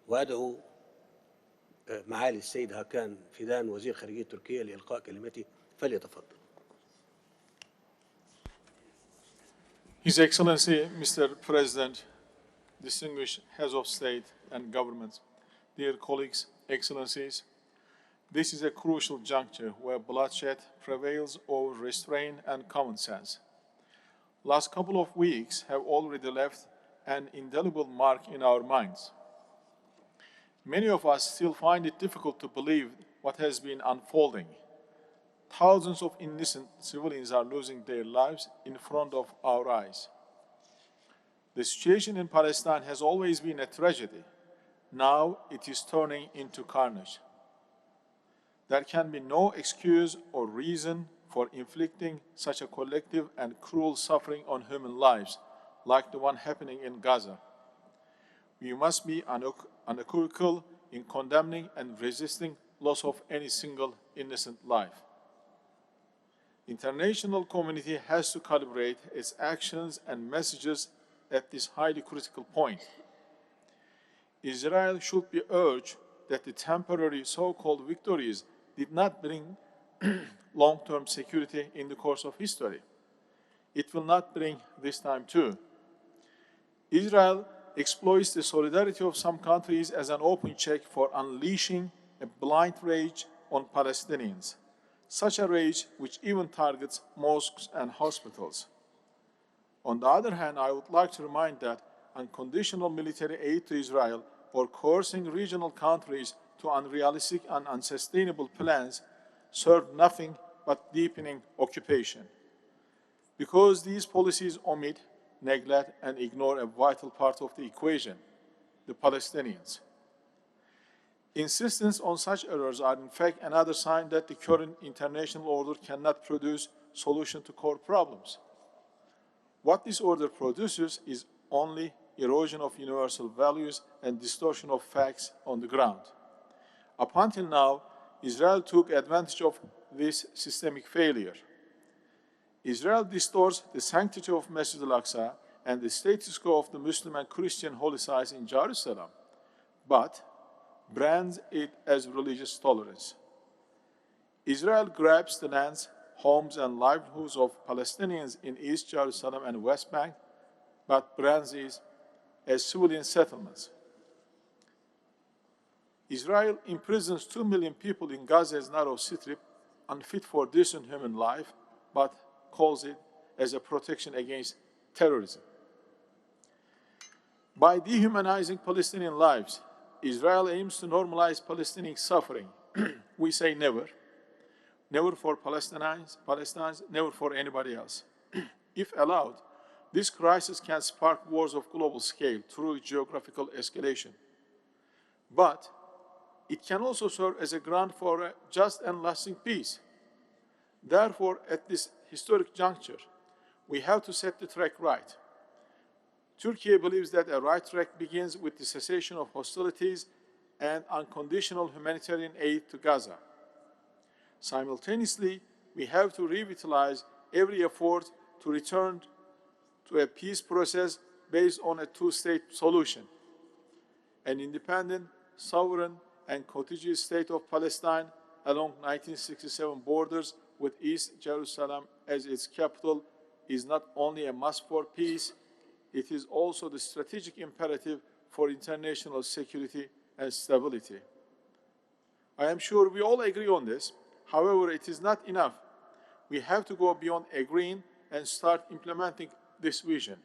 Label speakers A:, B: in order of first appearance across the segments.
A: وأدعو معالي السيد هاكان فيدان وزير خارجية تركيا لإلقاء كلمته، فليتفضل.
B: His Excellency, Mr. President, distinguished heads of state and government, dear colleagues, excellencies, this is a crucial juncture where bloodshed prevails over restraint and common sense. Last couple of weeks have already left an indelible mark in our minds. Many of us still find it difficult to believe what has been unfolding. Thousands of innocent civilians are losing their lives in front of our eyes. The situation in Palestine has always been a tragedy. Now it is turning into carnage. There can be no excuse or reason for inflicting such a collective and cruel suffering on human lives, like the one happening in Gaza. We must be unequivocal in condemning and resisting loss of any single innocent life. The international community has to calibrate its actions and messages at this highly critical point. Israel should be urged that the temporary so-called victories did not bring long-term security in the course of history. It will not bring this time too. Israel exploits the solidarity of some countries as an open check for unleashing a blind rage on Palestinians, such a rage which even targets mosques and hospitals. On the other hand, I would like to remind that unconditional military aid to Israel or coercing regional countries to unrealistic and unsustainable plans serve nothing but deepening occupation. Because these policies omit, neglect, and ignore a vital part of the equation, the Palestinians. Insistence on such errors are in fact another sign that the current international order cannot produce solution to core problems. What this order produces is only erosion of universal values and distortion of facts on the ground. Up until now, Israel took advantage of this systemic failure. Israel distorts the sanctity of Masjid al-Aqsa and the status quo of the Muslim and Christian holy sites in Jerusalem, but brands it as religious tolerance. Israel grabs the lands, homes, and livelihoods of Palestinians in East Jerusalem and West Bank, but brands it as civilian settlements. Israel imprisons 2 million people in Gaza's narrow strip, unfit for decent human life, but calls it as a protection against terrorism. By dehumanizing Palestinian lives, Israel aims to normalize Palestinian suffering. We say never. Never for Palestinians, never for anybody else. If allowed, this crisis can spark wars of global scale through geographical escalation. But it can also serve as a ground for a just and lasting peace. Therefore, at this historic juncture, we have to set the track right. Turkey believes that a right track begins with the cessation of hostilities and unconditional humanitarian aid to Gaza. Simultaneously, we have to revitalize every effort to return to a peace process based on a two-state solution. An independent, sovereign, and contiguous state of Palestine along 1967 borders with East Jerusalem as its capital is not only a must for peace, it is also the strategic imperative for international security and stability. I am sure we all agree on this. However, it is not enough. We have to go beyond agreeing and start implementing this vision.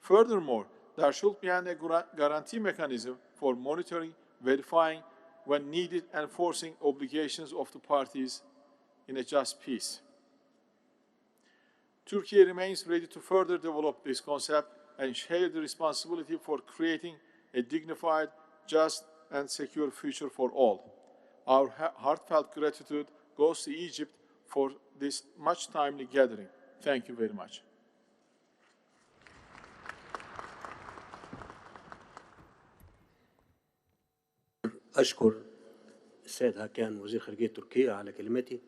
B: Furthermore, there should be a guarantee mechanism for monitoring, verifying, when needed, enforcing obligations of the parties in a just peace. Turkey remains ready to further develop this concept and share the responsibility for creating a dignified, just, and secure future for all. Our heartfelt gratitude goes to Egypt for this much timely gathering. Thank you very much.
A: أشكر السيد هاكان وزير خارجية تركيا على كلمته.